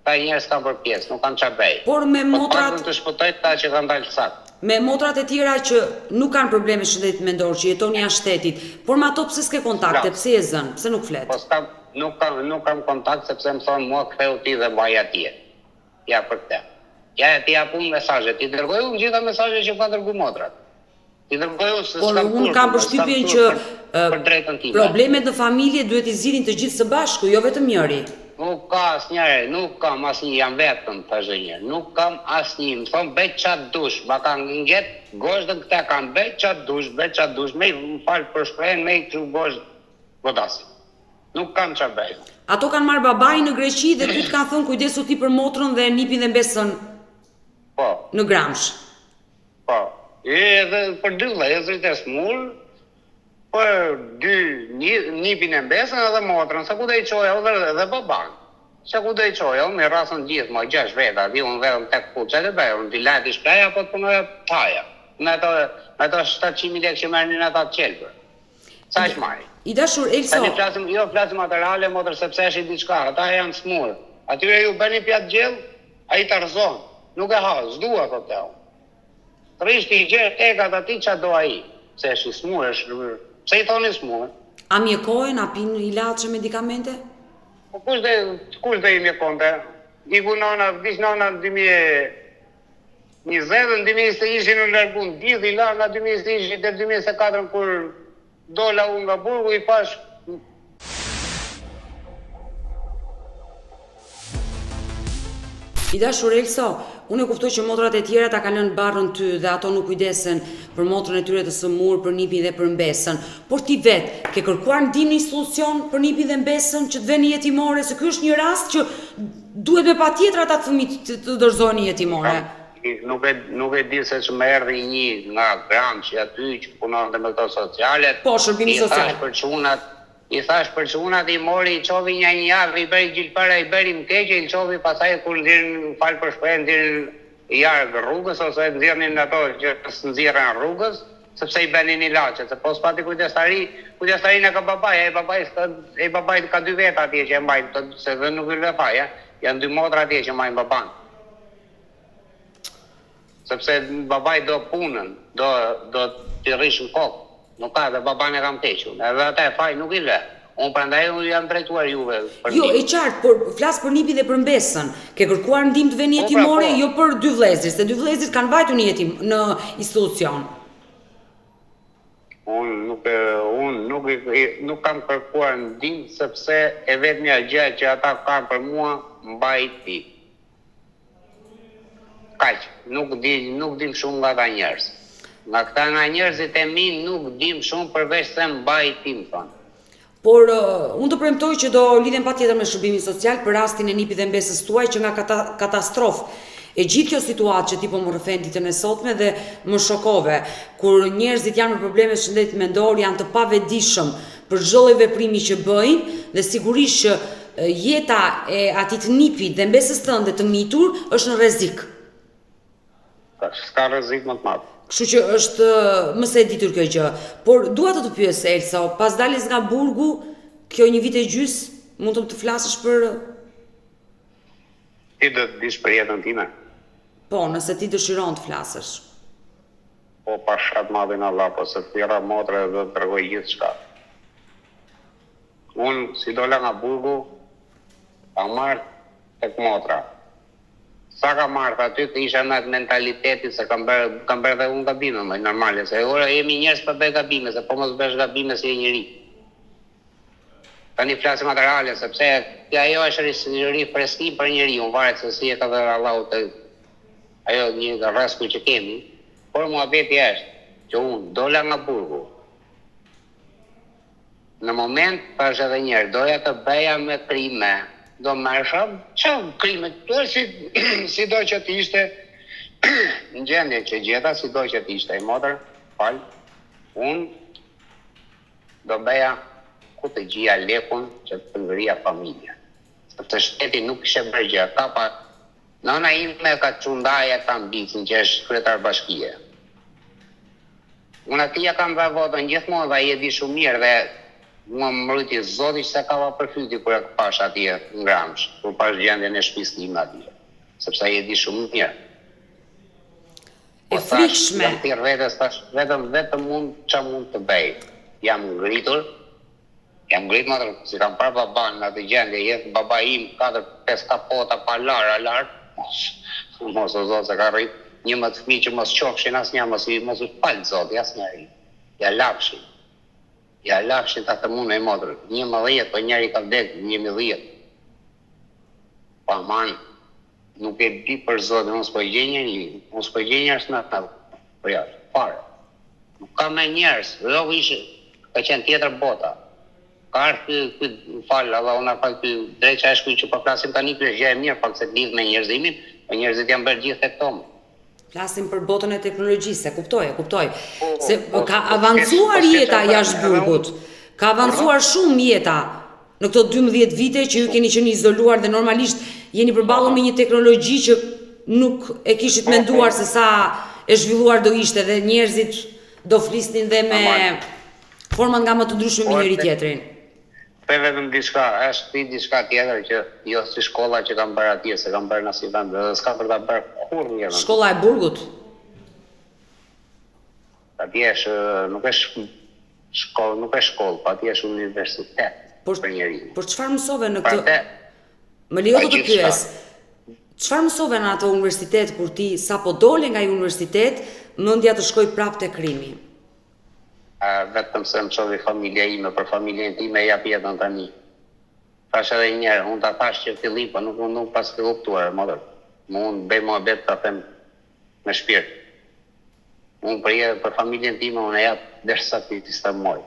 Ta njerëz kam për pjesë, nuk kam çfarë bëj. Por me motrat të shpëtoj ta që kanë dalë sakt. Me motrat e tjera që nuk kanë probleme shëndetit mendor, që jeton jashtë shtetit, por me ato pse s'ke kontakte, pse e zën, pse nuk flet? Po nuk kam kontakt sepse më thonë mua ktheu ti dhe mbaj atje. Ja për këtë. Ja ti japun mesazhe, ti dërgoj unë gjitha mesazhet që ka dërguar motrat. Ti dërgoj unë por unë kam përshtypjen që problemet në familje duhet i zgjidhin të gjithë së bashku, jo vetëm njëri. Nuk ka asnjëri, nuk kam asnjë, jam vetëm thashë një. Nuk kam asnjë, më thon bëj çat dush, ma kanë ngjet gozhdën këta kanë bëj çat dush, më fal për shprehjen, më këtu gozhd godas. Nuk kam çfarë bëj. Ato kanë marrë babai në Greqi dhe ty të kanë thënë kujdesu ti për motrën dhe nipin dhe mbesën. Po. Në Gramsh. Po. Edhe për 2 vëllezërit e smur, për 2 nipin e mbesën edhe motrën, sa ku do i çoja edhe baban. Sa ku do i çoja, unë me rasën gjithë, më 6 veta, di unë vetëm tek puçë të bëj, unë di lajti shpeja apo të punoja taja. Me ato 700.000 lekë që merrnin ata të qelbër. Sa është marri? I dashur Elsa. Flasim materiale, motër, sepse është diçka, ata janë smur. Atyre ju bëni pjatë gjell, ai të rëzon. Nuk e ha, s'dua thotë ajo. Trishti i gjerë ekat aty ç'a do ai. Se është i smur, pse i thoni smur? A mjekojnë, a pinë ilaçe, medikamente? Po kush do i mjekonte? Iku nana, vdiq nana në 2020, në 2021 në largun, gjithë i la nga 2021 dhe 2024 kur dola unë nga burgu i pash. I dashur Elsa, unë e kuptoj që motrat e tjera ta kanë lënë barrën ty dhe ato nuk kujdesen për motrën e tyre të sëmur, për nipin dhe për mbesën. Por ti vet, ke kërkuar ndihmë një solucion për nipin dhe mbesën që të vënë jetimore, se ky është një rast që duhet me patjetër ata fëmijë të dorëzohen jetimore. Nuk e di se që më erdhi një nga Gramshi aty që punon me këto socialet. Po, shërbimi social. I thash për çunat i mori, i çovi një javë, i bëri gjilpara, i bëri mkeqe, i çovi pasaj kur nxjerrin fal për shprehjen nxjerrin jarg rrugës ose nxjerrin ato që nxjerrin rrugës, sepse i bënin ilaçe, se po spati kujdestari ka babai, ai babai ka 2 veta atje që e mbajnë, se dhe nuk i lë faj, janë 2 motra atje që mbajnë baban. sepse babai do punën, do të rrish në kokë. Nuk ka, dhe baban e kam tequr. Edhe ata e faj nuk I le. Unë prandaj unë jam drejtuar juve. Jo, e qartë, por flas për nipin dhe për mbesën. Ke kërkuar ndihmë të veni jetimore, jo për dy vëllezërit, se dy vëllezërit kanë vajtur në institucion. Unë nuk kam kërkuar ndihmë sepse e vetmja gjë që ata kanë për mua mbajti. Kaq, nuk dim shumë nga ata njerëz. Nga njerëzit e mi nuk dim shumë përveç se mbajtim thonë. Por unë të premtoj që do lidhem patjetër me shërbimin social për rastin e nipit dhe mbesës tuaj që nga katastrofë e gjithë kjo situatë që ti po më rrëfen ditën e sotme dhe më shokove, kur njerëzit janë me probleme shëndetit mendor, janë të pavetëdijshëm për çdo lloj veprimi që bëjnë dhe sigurisht që jeta e atit nipit dhe mbesës tënde të mitur është në rrezik. S'ka rrezik më të madh. Kështu që është më së e ditur kjo gjë. Por dua të pyes Elsa, pas daljes nga burgu, kjo një vit e gjys, mund të flasësh për Ti do të dish për jetën time? Po, nëse ti dëshiron të flasësh. Po pa shat madhin Allah, po se tjera motre do të tregoj gjithçka. Unë si dola nga burgu, kam marrë tek motra. Sa ka marrë aty të isha në atë mentaliteti se kam bërë dhe unë gabime, më normale, se ora jemi njerëz për bëj gabime, se po mos bësh gabime si e njëri. Tani flasim atë reale, sepse ajo është rifreskim për njëri, unë varet se si e ka dhënë Allahu të ajo një rresku që kemi, por muhabeti është që unë dola nga burgu. Në moment, pash edhe njerë, doja të bëja me krime, do mërshëm, që krime të si do që t'ishte në gjendje që gjeta, si do që t'ishte I motër, falë, unë do bëja ku të gjia lekun që të ngëria familja. Sepse shteti nuk ishe bërgjë, ka pa nëna ime ka qundaja ta mbicin që është kryetar bashkie. Unë atia kam dhe votën gjithmonë dhe I e di shumë mirë dhe mua më mëriti zoti që se ka va përfyti kërë e pash atje në Gramsh, kur pash gjendjen e shtëpisë time atje, sepse I e di shumë mirë. E frikshme. Jam thirr vetes tash, vetëm mund ç'a mund të bëj. Jam ngritur më si kam parë baban në atë gjendje, jetë baba im 4-5 kapota pa lar, mos o zot se ka rrit 11 fëmijë që mos qofshin asnjë, mos u fal zoti asnjëri. Ja lafshin ta të mund e motër. 11, për njeri ka vdek, 11. Pa man, nuk e di për zotin, unë s'po gjej njerëz në ata. Po ja, fare. Nuk ka me njerëz, do ishte, ka qenë tjetër bota. Ka ardhur fal, Allah unë fal ky drejt çashku që po flasim tani kjo është gjë e mirë, pak se lidh me njerëzimin, po njerëzit janë bërë gjithë tek tomë. Flasim për botën e teknologjisë, e kuptoj. Se ka avancuar jeta jashtë burgut. Ka avancuar shumë jeta në këto 12 vite që ju keni qenë izoluar dhe normalisht jeni përballur me një teknologji që nuk e kishit menduar se sa e zhvilluar do ishte dhe njerëzit do flisnin dhe me forma nga më të ndryshme me njëri tjetrin. Po vetëm është diçka tjetër që jo si shkolla që kam bërë atje, se kam bërë në asnjë vend, dhe s'ka për ta bërë kurrë. Shkolla e burgut? Atje është nuk është shkollë, po atje është universitet për njerëz. Por çfarë mësove në këtë? Më lejo të pyes. Çfarë mësove në atë universitet kur ti sapo dole nga universitet, mendja të shkoj prapë te krimi? Vetëm se mësovi familja ime, për familjen time jap jetën tani. Thash edhe një herë, unë ta thash që fillim, po nuk pas të kuptuar, motër. Unë bëj muhabet ta them me shpirt. Unë për familjen time unë jap derisa ti të moj.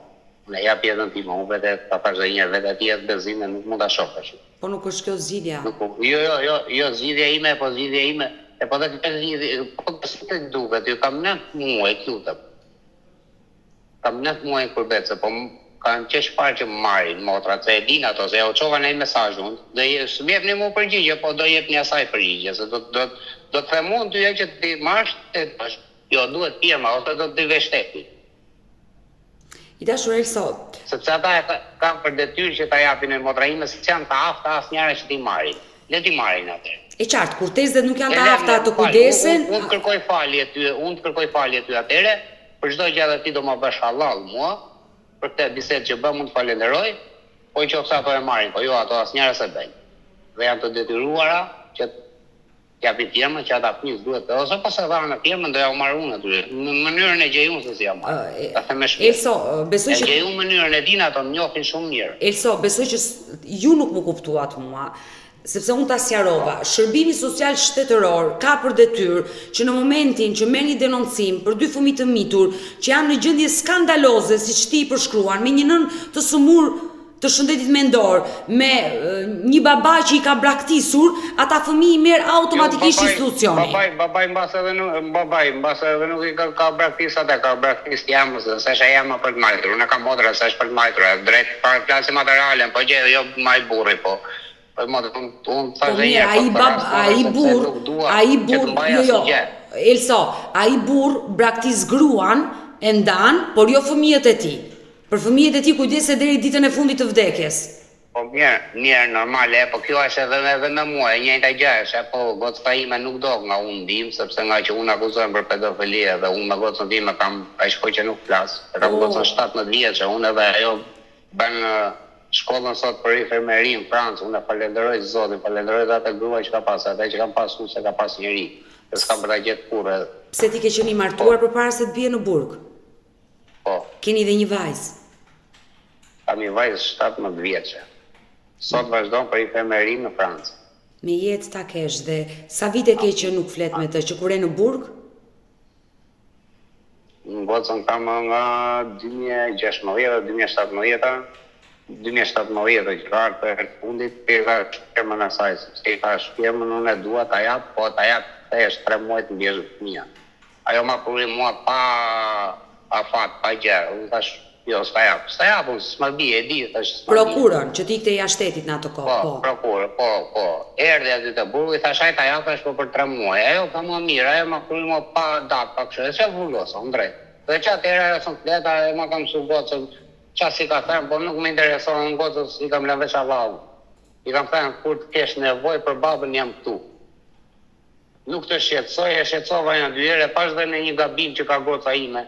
Unë jap jetën time, unë vetë ta thash edhe një herë, vetë atje bezimin nuk mund ta shoh tash. Po nuk është kjo zgjidhja. Jo, zgjidhja ime, po zgjidhja ime, po të zgjidhja, po të duket, ju kam 9 muaj lutem. Kam 9 muaj kurbet, se po kanë qesh parë që më marrin motrat, se e din ato, se ja u qova në mesazh unë, dhe s'mjep një mu përgjigje, po do jep një asaj përgjigje, se do të them unë ty që ti marrësh, jo, duhet firma, ose do të veshteti. I dashur Elsa, sepse ata kanë për detyrë që ta japin në motra ime, se janë të afta asnjëra që ti marrin. Le ti marrin atë. E qartë, kurtezët nuk janë të afta të kujdesen. Unë kërkoj falje ty atyre, për çdo gjë edhe ti do më bësh halal mua, për këtë bisedë që bëm, unë të falenderoj, po i qoftë ato e marrin, po jo ato asnjëra se bëjnë. Dhe janë të detyruara që t'japin firmën që ata fëmijë duhet, ose pas e dhanë firmën do ja u marr unë aty. Në mënyrën e gjej unë se si ja marr. Ta them me shpejt. Elso, besoj që gjej unë mënyrën e din ato njohin shumë mirë. Elso, besoj që ju nuk më kuptuat mua. Sepse unë ta sqarova, shërbimi social shtetëror ka për detyrë që në momentin që merr një denoncim për 2 fëmijë të mitur që janë në gjendje skandaloze, siç ti i përshkruan, me një nën të sëmur të shëndetit mendor, me një baba që i ka braktisur, ata fëmijë i merr automatikisht institucioni. Babai mbas edhe nuk i ka braktis atë, ka braktis jamës, se është jama për të marrë. Unë kam motra se është për të marrë, drejt para klasë materiale, po gjë jo më i burri po. Elso, ai burr braktis gruan e ndan, por jo fëmijët e tij. Për fëmijët e tij kujdese deri ditën e fundit të vdekjes. Po mirë, normale, po kjo është edhe me mua, e njëjta gjë është, po goca ime nuk do nga unë ndim, sepse nga që unë akuzohem për pedofili dhe unë me gocën time kam ai shkoj që nuk flas. Kam gocën 17 vjeçë, unë edhe ajo bën shkollën sot për infermeri në Francë, unë falenderoj Zotin, falenderoj atë grua që ka pas, atë që kam pas unë se ka pas njëri, dhe s'kam për ta gjetë kurrë. Pse ti ke qenë i martuar përpara se të bie në burg? Po. Keni dhe një vajzë? Kam një vajzë 17 vjeçë. Sot vazhdon për infermeri në Francë. Me jetë ta kesh dhe sa vite ke që nuk flet me të, që kur e në burg? Në gocën kam nga 2016-2017, 2017 që ka ardhur për fundit, për shpjemën e saj, se i thash shpjemën unë e dua ta jap, po ta jap thjesht 3 muaj të mbjezë fëmia. Ajo ma puri mua pa afat, pa gjë. Unë thash, jo, s'ta jap, unë s'ma bie, e di, thash. Prokurën, që ti ikte jashtë shtetit në ato kohë, po. Prokurën, po. Erdhi aty te burgu, i thash ai ta jap po për 3 muaj. Ajo ka më mirë, ajo ma puri mua pa datë, pa kështu, se vullosa, unë drejt. Dhe që atëherë ajo son fleta, e ma kam subocën. Qa si ka thënë, po nuk më intereson në gocës, i kam lënë veç Allahu. I kam thënë, kur të kesh nevojë për babën jam këtu. Nuk të shqetësoj, e shqetësova një 2 herë, pash dhe në një gabim që ka goca ime,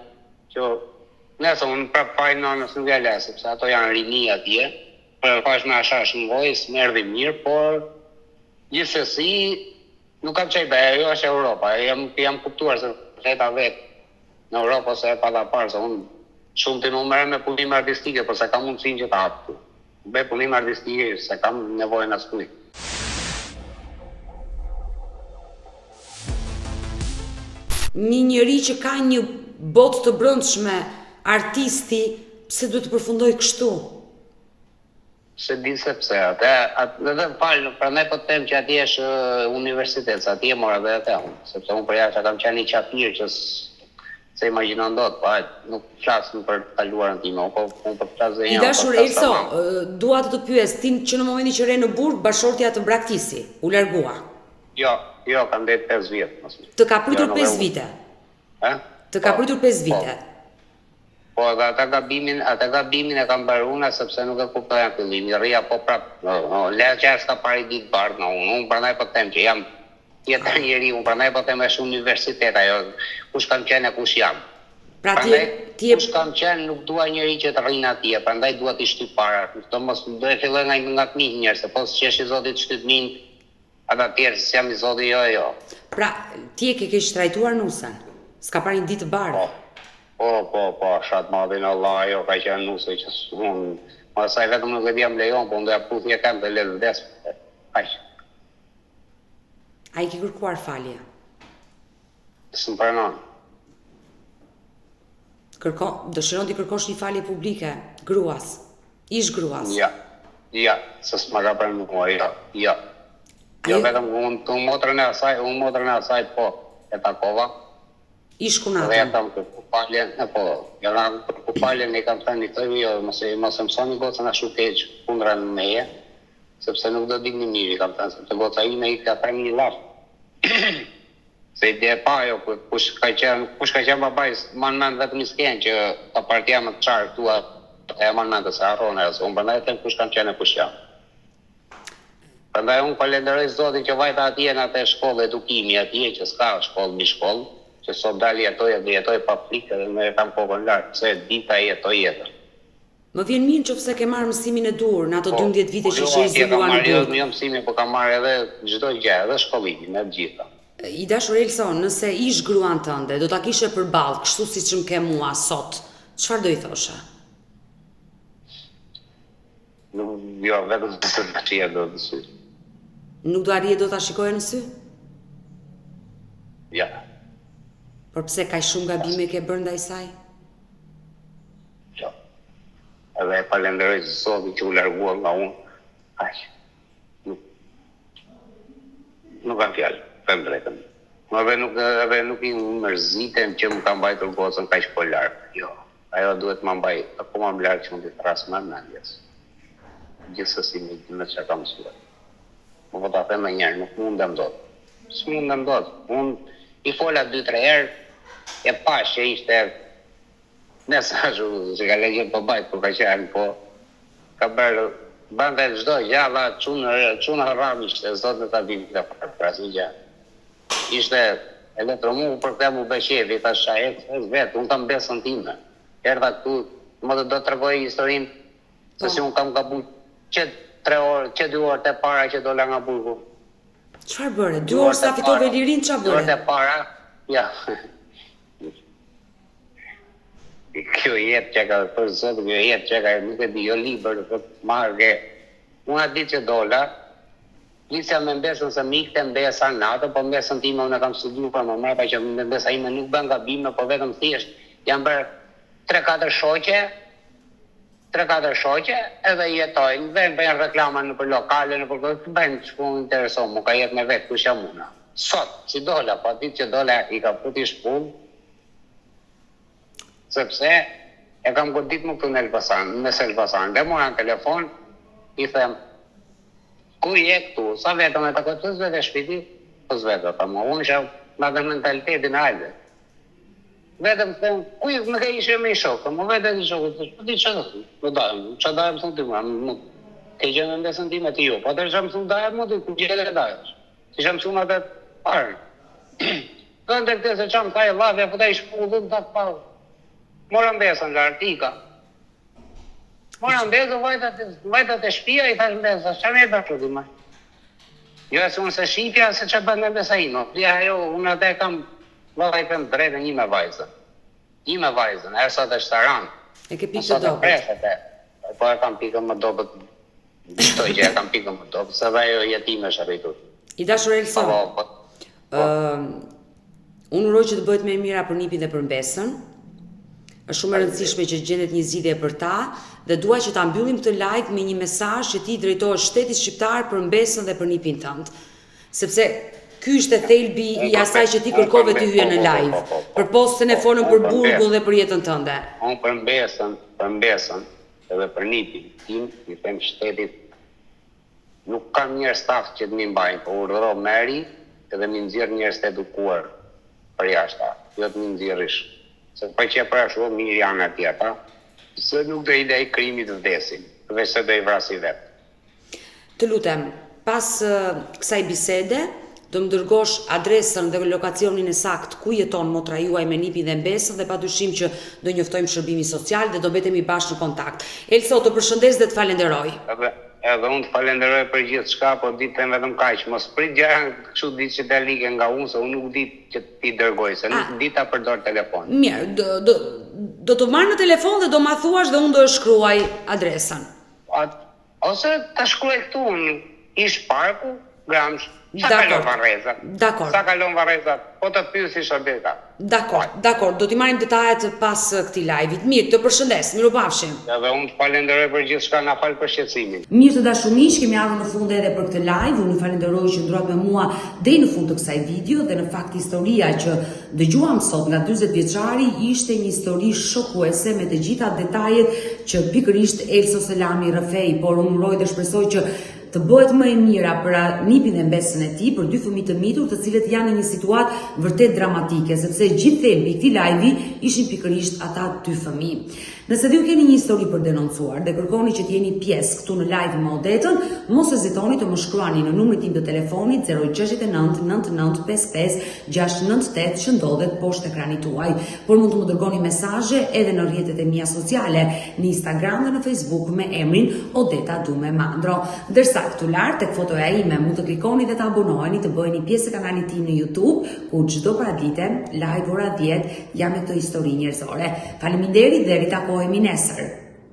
që nëse unë prap fajnë nënës nuk e le, sepse ato janë rini atje, për pash me ashash në vojës, më erdhi mirë, por gjithsesi nuk kam çaj bëj, ajo është Europa, jam kuptuar se fleta vetë në Europë ose e pa ta parë, se unë shumë të numere me punime artistike, por se kam mundësinë që ta haptu. Bëj punime artistike, se kam nevojën askuj. Një njeri që ka një botë të brendshme, artisti, pse duhet të përfundoj kështu? Se di sepse, edhe falë, prandaj po të them që atje është universitet, se atje mora dhe atë unë, sepse unë për jashtë kam qenë i qafir që se imagjinon dot, po nuk flasim për kaluarën time, po unë po flas dhe I dashur Elso, dua të pyes, ti që në momentin që re në burg, bashortja të braktisi, u largua. Jo, kam det 5 vjet. Të ka pritur 5 vite. Të ka pritur 5 vite. Po, dhe ata gabimin e kam bërë unë, sepse nuk e kuptoja në fillim, i rria po prap, le që s'ka pari ditë bardh në unë prandaj po them që jam tjetër njeri, unë prandaj po them është universitet, ajo, kush kam qenë e kush jam. Prandaj, kush kam qenë nuk dua njeri që të rrinë atje, prandaj dua t'i shtyp para, do mos do e filloj nga të minj njerë, se po s'qesh i Zotit shtyp minj, ata tjerë si jam i Zotit, jo. Pra, ti e ke shtrajtuar nusën, s'ka pari një ditë bardhë. Po, shatë madhin Allah, jo ka qenë nusë, që unë, ma saj vetëm nuk e di jam lejon, po unë do ja puthje kam dhe ledhë vdes, A i ke kërkuar falje? Së më pranon. Dëshiron t'i kërkosh një falje publike, gruas, ish gruas. Ja, se s'ma ka pranë mua, ja. Jo vetëm unë motrën e asaj, po, e takova. Ish kunatën. Dhe jam kërku faljen, kërku faljen e kam thënë një të jo, mos e mësoni gocën ashtu keq kundra në meje, sepse nuk do digni mirë, kam thënë, sepse goca ime i ka thënë një lafë. Se ide e pa jo, kush ka qenë babajs, man mend vetëm i skenë që ta partia më të qarë këtua, e man mend të se arrone, se unë përndaj them kush kam qenë e kush jam. Prandaj unë falenderoj Zotin që vajta atje në atë shkollë edukimi atje, që s'ka shkollë mbi shkollë, që sot dali jetoj pa frikë dhe më kam kokën lart, se dita jetoj jetën. Më vjen mirë nëse ke marrë mësimin e dur në ato 12 vite që ishe izoluar në Burg. Jo mësimin, po kam marrë edhe çdo gjë, edhe shkollimin, e gjitha. I dashur Elson, nëse ish gruan tënde, do ta kishe përballë, kështu siç më ke mua sot, çfarë do i thoshe? Jo, vetëm se të qia do të sy. Nuk do arrije do ta shikoje në sy? Ja. Por pse kaq shumë gabime ke bërë ndaj saj? Jo. Edhe e falenderoj Zotin që u largua nga unë. Aq. Nuk kam fjalë, them drejtën. Edhe nuk i mërzitem që më ka mbajtur gocën kaq po larg. Jo. Ajo duhet më mbaj akoma më larg që më të thras më mendjes. Gjithsesi me çka kam mësuar. Më po ta them më njëherë, nuk mundem dot. S'mundem dot. Unë i fola 2-3 herë, e pash që ishte mesazhu që ka lëgjë po bajt, po ka qenë, po ka bërë, bante çdo gjalla, çuna rram ishte, zot në ta vim këtë frasë gjë. Ishte elektromu për këtë mu beqevi, ta shahet, vetë, unë kam besën time. Erdha këtu, më do të tregoj historinë, se si unë kam gabu që 2 orë të para që dola nga Burgu. Çfarë bëre? 2 orë sa fitove lirin, çfarë bëre? 2 orë të para, ja. Kjo jetë që ka, për zotë, kjo jetë që ka, nuk e di, jo liber, për marrë, unë atë ditë që dola, Lisja me mbesën se mi këtë mbesa në atë, po mbesën time unë e kam studiu për më mërë, që mbesa ime nuk bën gabime, po vetëm thjesht, jam bërë 3-4 shoqe, edhe jetojnë, dhe bëjnë reklama në për lokale, në për këtë, bëjnë që ku më intereso, mu ka jetë me vetë, kush jam una. Sot, si dola, po ditë që dola i ka puti shpull, sepse e kam godit më këtu në Elbasan, dhe mora në telefon, i them, ku je këtu? Sa vetëm e të këtë zvete shpiti? Po zvete, ta më unë që nga dhe mentalitetin alë. Vetëm të thëmë, ku më ka ishe me i shokë? Më vetëm i shokë, po di që dhe, që dajë më thëmë ty më, ke gjë në ndesën time të ju, po të që më thëmë dajë më të ku gjele dajë. Si që më thëmë atë parë. Të në të këtë se që më thajë lavja, po të i shpullën të të parë. Mora mbesën nga artika. Mora mbezë, vajtat e shpia, i thash mbezë, që me e bërë të dhima? Jo e se unë se shqipja, se që bëndë mbesa ino. Dhja jo, unë atë e kam vajtën drejtë një me vajzën. Një me vajzën, e sot e shtaran. E ke pikë të dobët. Po e kam pikën më dobët, dëstoj që e kam pikën më dobët, se dhe jo jetime shërritur. I dashur Elson, unë uroj që të bëhet me mira për nipin dhe për mbesën. Është shumë e rëndësishme që gjendet një zgjidhje për ta dhe dua që ta mbyllim këtë live me një mesazh që ti drejtohesh shtetit shqiptar për mbesën dhe për nipin tënd. Sepse ky ishte thelbi i asaj që ti kërkove të hyje në live, për postën e folën për Burgun dhe për jetën tënde. Unë për mbesën edhe për nipin tim, i them shtetit, nuk kam njerëz staf që të më mbajnë, po urdhëro meri edhe më nxjerr njerëz të edukuar për jashtë, jo të më nxjerrish. Se për që për shumë mirë janë ati ata, se nuk do i lej krimit të vdesin, veç se do i vrasi vetë. Të lutem, pas kësaj bisede, do më dërgosh adresën dhe lokacionin e sakt ku jeton motra juaj me nipin dhe mbesën dhe padyshim që do njoftojmë shërbimi social dhe do betemi bashkë në kontakt. Elso, të përshëndes dhe të falenderoj. Edhe unë të falenderoj për gjithë shka, po ditën vetëm kaq, mos prit gjëra kështu ditë që të like nga unë, se unë nuk di që ti dërgoj, se nuk di ta përdor telefon. Mirë, do të marrë në telefon dhe do ma thuash dhe unë do e shkruaj adresën. Ose ta shkruaj këtu unë, ish parku, Gramsh, sa kalon Varrezat. Dakor. Sa kalon Varrezat, po të pyesish Abeta. Dakor, do t'i marrim detajet pas këtij live-it. Mirë, të përshëndes, mirupafshim. Edhe unë të falenderoj për gjithçka, na fal për shqetësimin. Mirë të dashur miq, kemi ardhur në fund edhe për këtë live. Unë falenderoj që ndrohet me mua deri në fund të kësaj video dhe në fakt historia që dëgjuam sot nga 40 vjeçari ishte një histori shokuese me të gjitha detajet që pikërisht Elso Selami rrëfej, por unë uroj dhe shpresoj që të bëhet më e mira për nipin dhe mbesën e tij, për dy fëmijë të mitur, të cilët janë në një situatë vërtet dramatike, sepse gjithë thelbi i këtij live-i ishin pikërisht ata dy fëmijë. Nëse ju keni një histori për denoncuar dhe kërkoni që të jeni pjesë këtu në live me Odetën, mos hezitoni të më shkruani në numrin tim të telefonit 069 99 55 698 që ndodhet poshtë ekranit tuaj. Por mund të më dërgoni mesazhe edhe në rrjetet e mia sociale, në Instagram dhe në Facebook me emrin Odeta Dume Mandro. Ndërsa këtu lart tek fotoja ime mund të klikoni dhe të abonoheni, të bëheni pjesë e kanalit tim në YouTube, ku çdo paradite live ora 10 jam me këtë histori njerëzore. Faleminderit dhe ritakohemi nesër.